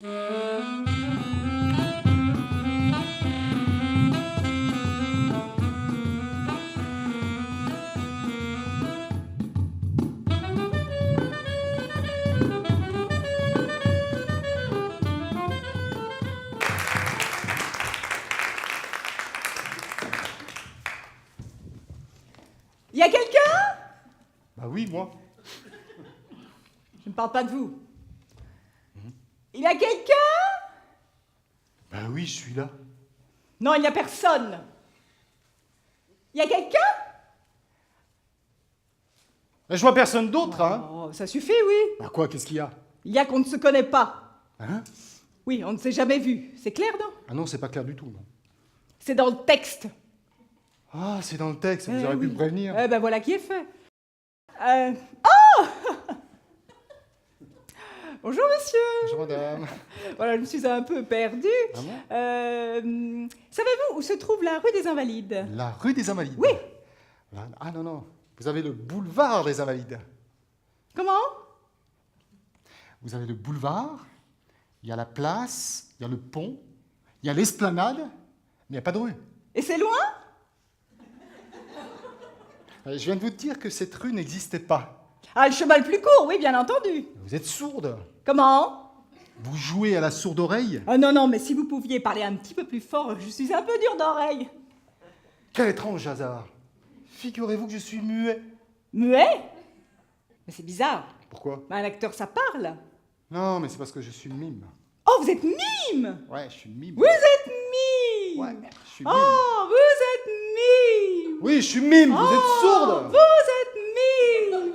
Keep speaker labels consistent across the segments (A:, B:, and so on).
A: Y a quelqu'un?
B: Bah oui, moi.
A: Je ne parle pas de vous. Il y a quelqu'un?
B: Bah oui, je suis là.
A: Non, il n'y a personne. Il y a quelqu'un?
B: Bah, je vois personne d'autre, hein.
A: Oh, ça suffit, oui.
B: Bah quoi, qu'est-ce qu'il y a?
A: Il y a qu'on ne se connaît pas.
B: Hein?
A: Oui, on ne s'est jamais vu. C'est clair, non?
B: Ah non, c'est pas clair du tout, non.
A: C'est dans le texte.
B: Ah, c'est dans le texte, vous aurez pu
A: oui.
B: me prévenir.
A: Eh ben voilà qui est fait. Oh Bonjour, monsieur.
B: Bonjour, madame.
A: Voilà, je me suis un peu perdue.
B: Ah bon?
A: Savez-vous où se trouve la rue des Invalides?
B: La rue des Invalides.
A: Oui.
B: Ah non, non. Vous avez le boulevard des Invalides.
A: Comment?
B: Vous avez le boulevard, il y a la place, il y a le pont, il y a l'esplanade, mais il n'y a pas de rue.
A: Et c'est loin?
B: Je viens de vous dire que cette rue n'existait pas.
A: Ah, le chemin le plus court, oui, bien entendu.
B: Vous êtes sourde.
A: Comment?
B: Vous jouez à la sourde oreille.
A: Ah non, non, mais si vous pouviez parler un petit peu plus fort, je suis un peu dur d'oreille.
B: Quel étrange hasard. Figurez-vous que je suis muet.
A: Muet? Mais c'est bizarre.
B: Pourquoi?
A: Un acteur, ça parle.
B: Non, mais c'est parce que je suis mime.
A: Oh, vous êtes mime!
B: Ouais, je suis mime.
A: Vous êtes mime!
B: Ouais, je suis mime.
A: Oh, vous êtes mime!
B: Oui, je suis mime, vous êtes
A: Oh,
B: sourde.
A: vous êtes mime!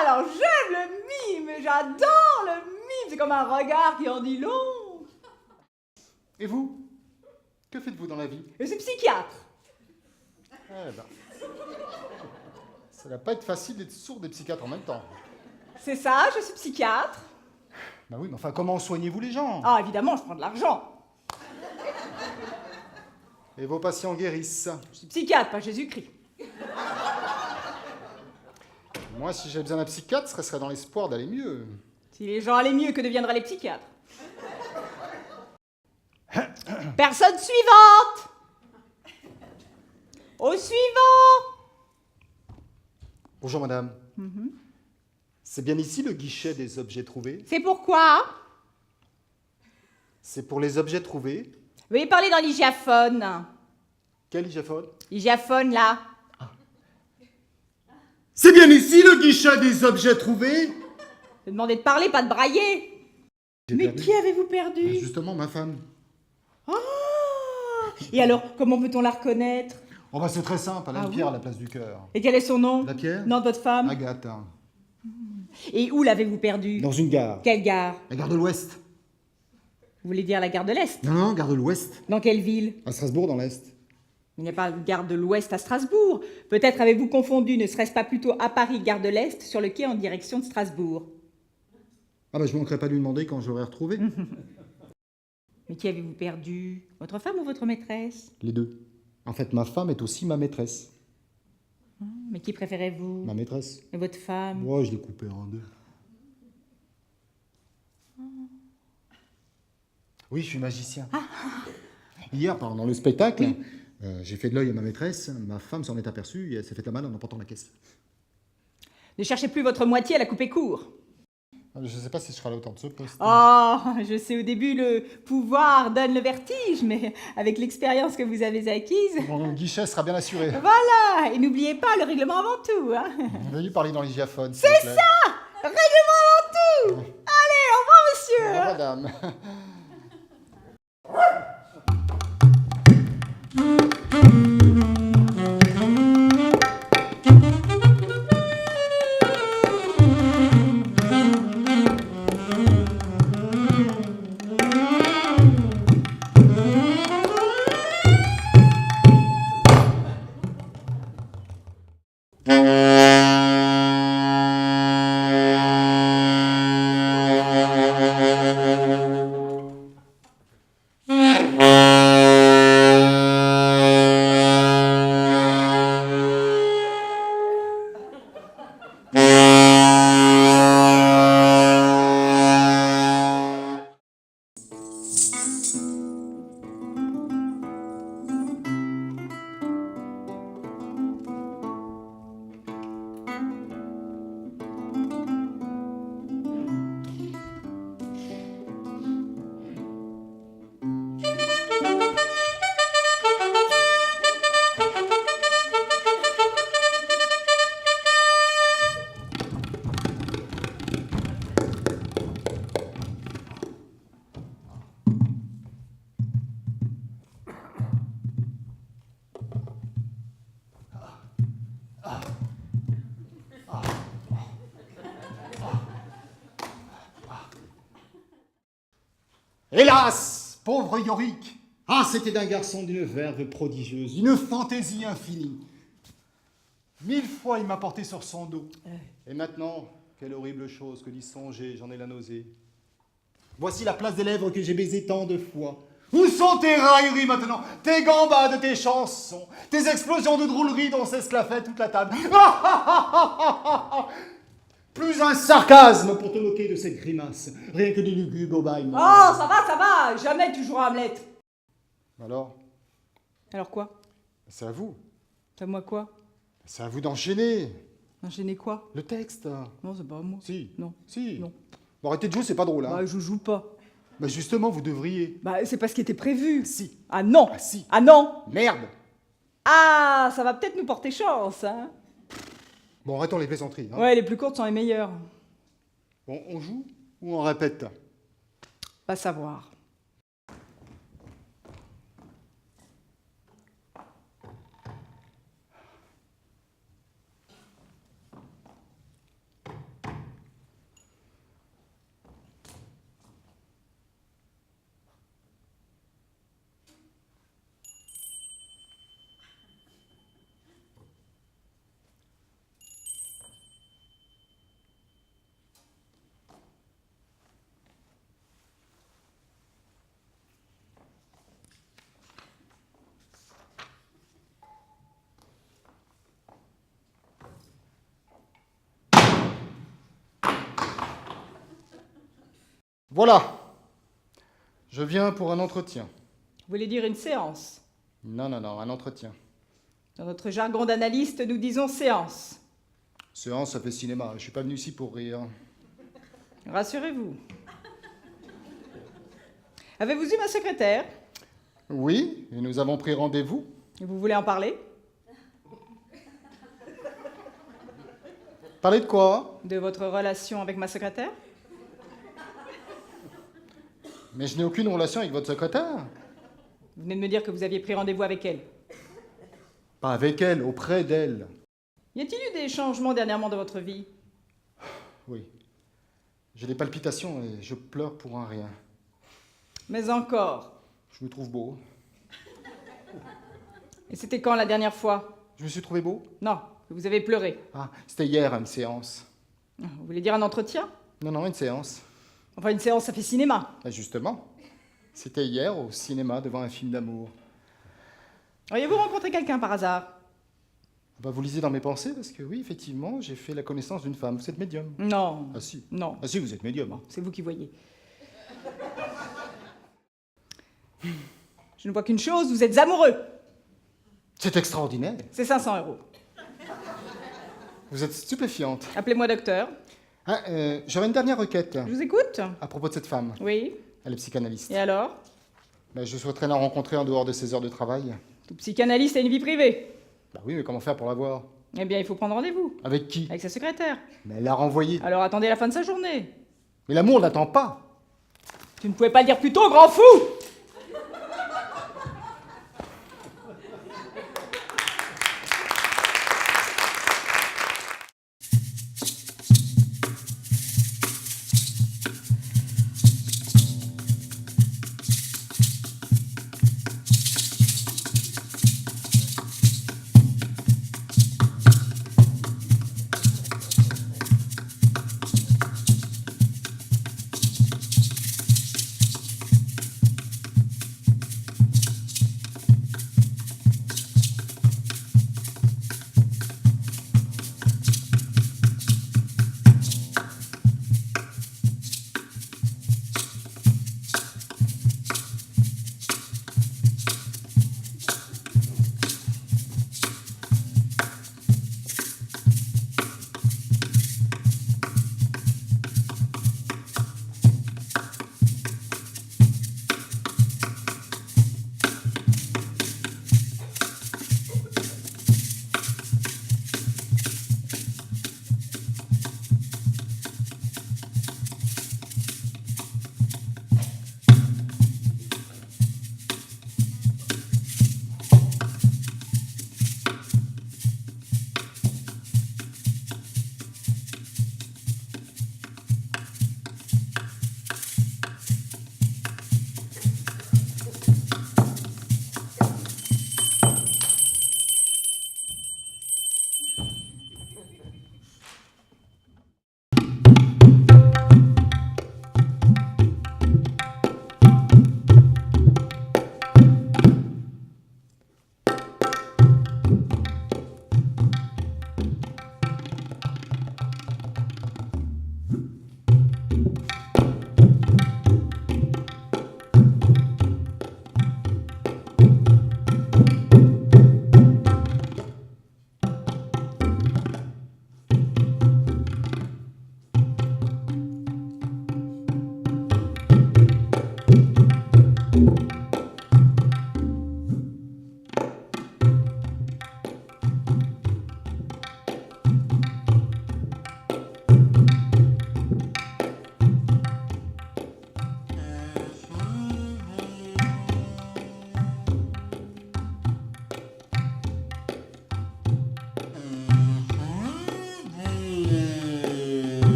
A: Alors j'aime le mime, j'adore le mime, c'est comme un regard qui en dit long.
B: Et vous? Que faites-vous dans la vie?
A: Je suis psychiatre.
B: Eh ben, ça va pas être facile d'être sourde et psychiatre en même temps.
A: C'est ça, je suis psychiatre.
B: Bah oui, mais enfin, comment soignez-vous les gens?
A: Ah, évidemment, je prends de l'argent.
B: Et vos patients guérissent?
A: Je suis psychiatre, pas Jésus-Christ.
B: Moi, si j'avais besoin d'un psychiatre, ce serait dans l'espoir d'aller mieux.
A: Si les gens allaient mieux, que deviendraient les psychiatres? Personne suivante! Au suivant!
B: Bonjour, madame. C'est bien ici le guichet des objets trouvés?
A: C'est pourquoi?
B: C'est pour les objets trouvés.
A: Veuillez parler dans l'hygiaphone.
B: Quel hygiaphone?
A: L'hygiaphone, là.
B: C'est bien ici le guichet des objets trouvés?
A: Je demandais de parler, pas de brailler.
B: J'ai
A: Mais
B: perdu.
A: qui avez-vous perdu?
B: Justement, ma femme.
A: Ah! Et alors, comment peut-on la reconnaître?
B: Oh bah c'est très simple, elle a
A: Ah
B: une pierre
A: oui?
B: à la place du cœur.
A: Et quel est son nom?
B: La pierre?
A: Nom de votre femme?
B: Agathe.
A: Et où l'avez-vous perdue?
B: Dans une gare.
A: Quelle gare?
B: La gare de l'Ouest.
A: Vous voulez dire la gare de l'Est?
B: Non, non, gare de l'Ouest.
A: Dans quelle ville?
B: À Strasbourg, dans l'Est.
A: Il n'y a pas de gare de l'Ouest à Strasbourg. Peut-être avez-vous confondu, ne serait-ce pas plutôt à Paris, gare de l'Est, sur le quai en direction de Strasbourg?
B: Ah bah je manquerai pas de lui demander quand j'aurai retrouvé.
A: Mais qui avez-vous perdu? Votre femme ou votre maîtresse?
B: Les deux. En fait, ma femme est aussi ma maîtresse.
A: Mais qui préférez-vous?
B: Ma maîtresse.
A: Et votre femme?
B: Moi, je l'ai coupée en deux. Oui, je suis magicien. Hier, pendant le spectacle, j'ai fait de l'œil à ma maîtresse, ma femme s'en est aperçue et elle s'est fait la malle en emportant la caisse.
A: Ne cherchez plus votre moitié à la couper court.
B: Je ne sais pas si je serai à la hauteur de ce poste.
A: Oh, je sais, au début, le pouvoir donne le vertige, mais avec l'expérience que vous avez acquise...
B: Mon guichet sera bien assuré.
A: Voilà! Et n'oubliez pas le règlement avant tout, hein?
B: Veuillez parler dans l'hygiaphone.
A: C'est ça! Règlement avant tout! Allez, au revoir, monsieur!
B: Madame. Hélas, pauvre Yorick. Ah, c'était d'un garçon d'une verve prodigieuse, d'une fantaisie infinie. 1000 fois il m'a porté sur son dos. Et maintenant, quelle horrible chose que d'y songer, j'en ai la nausée. Voici la place des lèvres que j'ai baisée tant de fois. Où sont tes railleries maintenant, tes gambades, tes chansons, tes explosions de drôlerie dont s'esclaffait toute la table? Plus un sarcasme pour te moquer de cette grimace, rien que des lugubres bâillements.
A: Oh, ça va, jamais tu joueras Hamlet.
B: Alors,
A: Alors quoi?
B: c'est à vous.
A: C'est à moi quoi?
B: C'est à vous d'enchaîner.
A: Enchaîner quoi?
B: Le texte.
A: Non, c'est pas à moi.
B: Si.
A: Non.
B: Si.
A: Non.
B: Bon, arrêtez de jouer, c'est pas drôle. Hein.
A: Bah, je joue pas.
B: Bah justement, vous devriez.
A: Bah, c'est pas ce qui était prévu.
B: Si.
A: Ah non.
B: Ah si.
A: Ah non.
B: Merde.
A: Ah, ça va peut-être nous porter chance, hein.
B: Bon, arrêtons les plaisanteries. Hein.
A: Ouais, les plus courtes sont les meilleures.
B: Bon, on joue ou on répète?
A: Pas savoir.
B: Voilà. Je viens pour un entretien.
A: Vous voulez dire une séance?
B: Non, non, non, un entretien.
A: Dans notre jargon d'analyste, nous disons séance.
B: Séance, ça fait cinéma. Je suis pas venu ici pour rire.
A: Rassurez-vous. Avez-vous eu ma secrétaire?
B: Oui, et nous avons pris rendez-vous.
A: Et vous voulez en parler?
B: Parler de quoi?
A: De votre relation avec ma secrétaire?
B: Mais je n'ai aucune relation avec votre secrétaire.
A: Vous venez de me dire que vous aviez pris rendez-vous avec elle.
B: Pas avec elle, auprès d'elle.
A: Y a-t-il eu des changements dernièrement dans votre vie?
B: Oui. J'ai des palpitations et je pleure pour un rien.
A: Mais encore.
B: Je me trouve beau.
A: Et c'était quand la dernière fois?
B: Je me suis trouvé beau?
A: Non, que vous avez pleuré.
B: Ah, c'était hier, une séance.
A: Vous voulez dire un entretien?
B: Non, non, une séance.
A: Enfin, une séance, ça fait cinéma.
B: Ben justement, c'était hier au cinéma devant un film d'amour.
A: Auriez-vous rencontré quelqu'un par hasard?
B: Bah, vous lisez dans mes pensées parce que oui, effectivement, j'ai fait la connaissance d'une femme. Vous êtes médium.
A: Non.
B: Ah si.
A: Non.
B: Ah si, vous êtes médium. Hein.
A: C'est vous qui voyez. Je ne vois qu'une chose, vous êtes amoureux.
B: C'est extraordinaire.
A: C'est 500 €.
B: Vous êtes stupéfiante.
A: Appelez-moi docteur.
B: Ah, j'aurais une dernière requête
A: Je vous écoute?
B: à propos de cette femme.
A: Oui.
B: Elle est psychanalyste.
A: Et alors?
B: Ben, je souhaiterais la rencontrer en dehors de ses heures de travail.
A: Tout psychanalyste a une vie privée.
B: Bah oui, mais comment faire pour la voir?
A: Eh bien, il faut prendre rendez-vous.
B: Avec qui?
A: Avec sa secrétaire.
B: Mais elle l'a renvoyée.
A: Alors attendez la fin de sa journée.
B: Mais l'amour n'attend pas.
A: Tu ne pouvais pas le dire plus tôt, grand fou!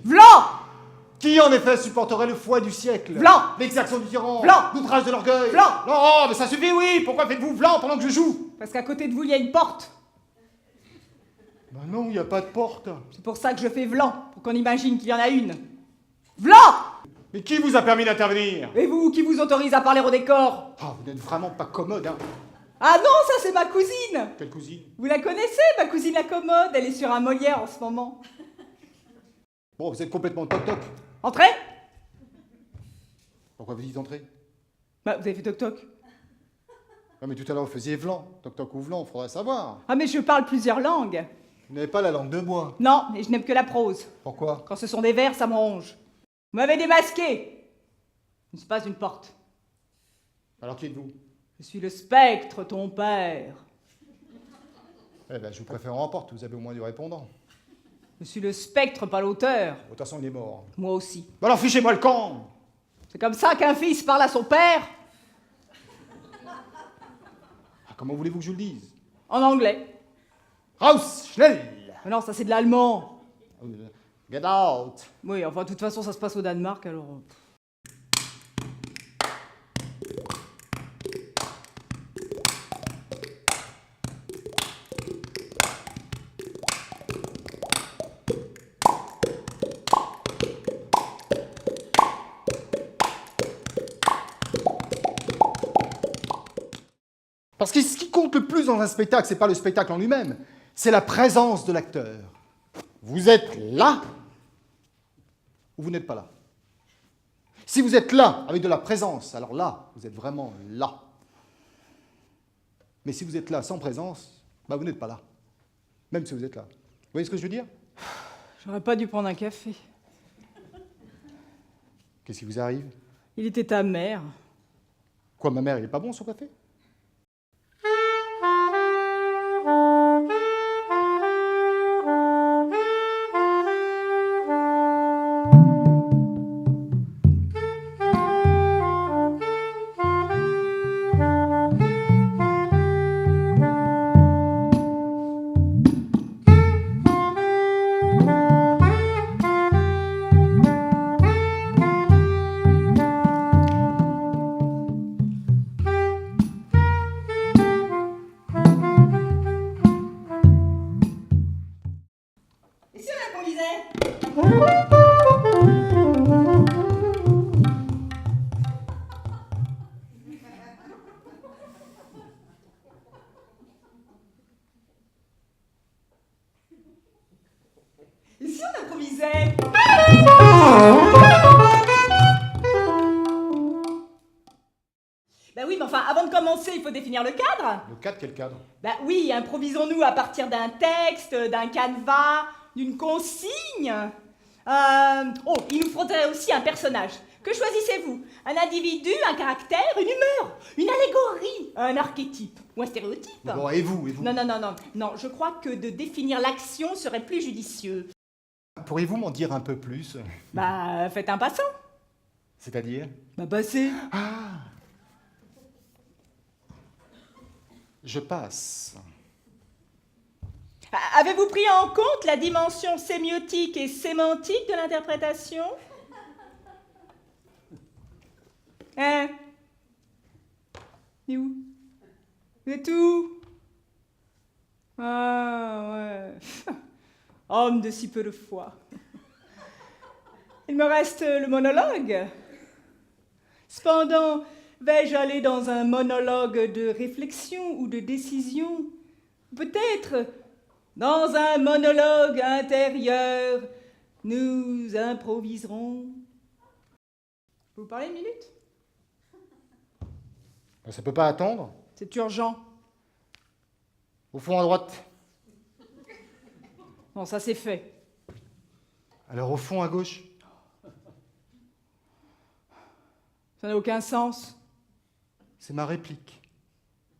A: Vlan!
B: Qui en effet supporterait le fouet du siècle?
A: Vlan!
B: L'exaction du tyran?
A: Vlan!
B: L'outrage de l'orgueil?
A: Vlan!
B: Non, mais ça suffit, oui! Pourquoi faites-vous vlan pendant que je joue?
A: Parce qu'à côté de vous, il y a une porte.
B: Ben non, il n'y a pas de porte.
A: C'est pour ça que je fais vlan, pour qu'on imagine qu'il y en a une. Vlan!
B: Mais qui vous a permis d'intervenir?
A: Et vous, qui vous autorise à parler au décor?
B: Ah, vous n'êtes vraiment pas commode, hein?
A: Ah non, ça c'est ma cousine!
B: Quelle cousine?
A: Vous la connaissez, ma cousine la commode? Elle est sur un Molière en ce moment.
B: Bon, vous êtes complètement toc-toc.
A: Entrez!
B: Pourquoi vous dites entrer?
A: Bah, vous avez fait toc-toc.
B: Non, mais tout à l'heure, vous faisiez vlan. Toc-toc ou vlan, faudrait savoir.
A: Ah, mais je parle plusieurs langues.
B: Vous n'avez pas la langue de bois.
A: Non, et je n'aime que la prose.
B: Pourquoi?
A: Quand ce sont des vers, ça me ronge. Vous m'avez démasqué. Ce n'est pas une porte.
B: Alors qui êtes-vous?
A: Je suis le spectre, ton père.
B: Eh ben, je vous préfère en porte, vous avez au moins du répondant.
A: Je suis le spectre, pas l'auteur.
B: De toute façon, il est mort.
A: Moi aussi.
B: Bon, alors fichez-moi le camp!
A: C'est comme ça qu'un fils parle à son père?
B: Ah, comment voulez-vous que je le dise?
A: En anglais.
B: Raus, schnell!
A: Mais non, ça c'est de l'allemand.
B: Get out!
A: Oui, enfin, de toute façon, ça se passe au Danemark, alors...
B: Parce que ce qui compte le plus dans un spectacle, c'est pas le spectacle en lui-même, c'est la présence de l'acteur. Vous êtes là ou vous n'êtes pas là. Si vous êtes là avec de la présence, alors là, vous êtes vraiment là. Mais si vous êtes là sans présence, bah vous n'êtes pas là. Même si vous êtes là. Vous voyez ce que je veux dire?
A: J'aurais pas dû prendre un café.
B: Qu'est-ce qui vous arrive?
A: Il était ta mère.
B: Quoi, ma mère, il est pas bon son café?
A: Et si on improvisait? Et si on improvisait? Bah oui, mais enfin, avant de commencer, il faut définir le cadre.
B: Le cadre, quel cadre?
A: Bah oui, improvisons-nous à partir d'un texte, d'un canevas, d'une consigne. Oh, il nous faudrait aussi un personnage. Que choisissez-vous? Un individu, un caractère, une humeur, une allégorie, un archétype ou un stéréotype?
B: Bon, et vous, et vous?
A: Non, je crois que de définir l'action serait plus judicieux.
B: Pourriez-vous m'en dire un peu plus?
A: Bah, faites un passant.
B: C'est-à-dire?
A: Bah, passez.
B: Je passe.
A: Avez-vous pris en compte la dimension sémiotique et sémantique de l'interprétation? Hein? Et où? Vous êtes où? Ah, ouais. Homme de si peu de foi. Il me reste le monologue. Cependant, vais-je aller dans un monologue de réflexion ou de décision? Peut-être dans un monologue intérieur, nous improviserons. Vous parlez une minute?
B: Ça peut pas attendre?
A: C'est urgent.
B: Au fond à droite.
A: Non, ça c'est fait.
B: Alors au fond à gauche.
A: Ça n'a aucun sens.
B: C'est ma réplique.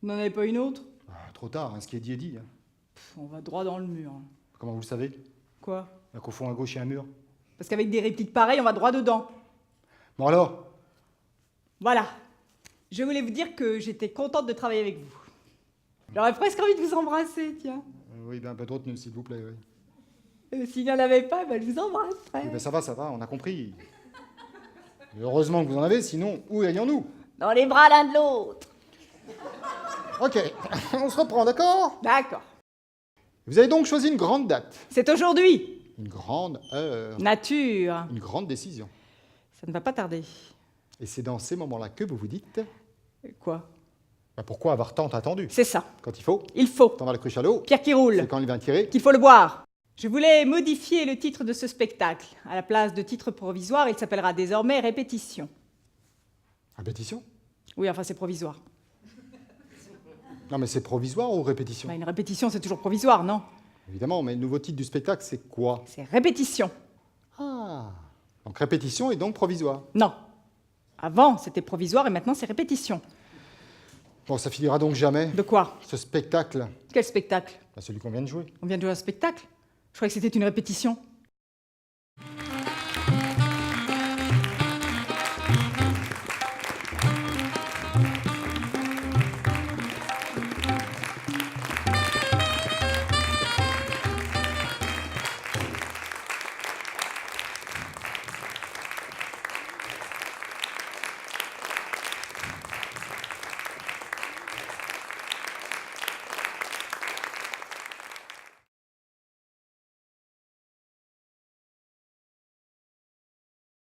A: Vous n'en avez pas une autre?
B: Ah, trop tard, hein, ce qui est dit est dit. Hein.
A: On va droit dans le mur.
B: Comment vous le savez?
A: Quoi?
B: Qu'au fond à gauche, il y a un mur.
A: Parce qu'avec des répliques pareilles, on va droit dedans.
B: Bon alors?
A: Voilà. Je voulais vous dire que j'étais contente de travailler avec vous. J'aurais presque envie de vous embrasser, tiens.
B: Oui, ben un peu de retenue, s'il vous plaît. Oui.
A: S'il n'y en avait pas, ben, je vous embrasserais.
B: Eh ben, ça va, on a compris. Et heureusement que vous en avez, sinon, où irions-nous?
A: Dans les bras l'un de l'autre.
B: Ok, on se reprend, d'accord?
A: D'accord.
B: Vous avez donc choisi une grande date,
A: C'est aujourd'hui.
B: une grande heure,
A: Nature.
B: une grande décision.
A: Ça ne va pas tarder.
B: Et c'est dans ces moments-là que vous vous dites,
A: Quoi?
B: pourquoi avoir tant attendu?
A: C'est ça.
B: Quand il faut,
A: Il faut.
B: t'en vas la cruche à l'eau,
A: Pierre qui roule.
B: c'est quand il vient tirer.
A: Qu'il faut le boire. Je voulais modifier le titre de ce spectacle. À la place de titre provisoire, il s'appellera désormais Répétition.
B: Répétition?
A: Oui, enfin, c'est provisoire.
B: Non mais c'est provisoire ou répétition?
A: Bah, une répétition, c'est toujours provisoire, non?
B: Évidemment, mais le nouveau titre du spectacle, c'est quoi?
A: C'est répétition.
B: Ah, donc répétition est donc provisoire.
A: Non. Avant, c'était provisoire et maintenant, c'est répétition.
B: Bon, ça finira donc jamais.
A: De quoi?
B: Ce spectacle,
A: Quel spectacle?
B: celui qu'on vient de jouer.
A: On vient de jouer à un spectacle? Je croyais que c'était une répétition.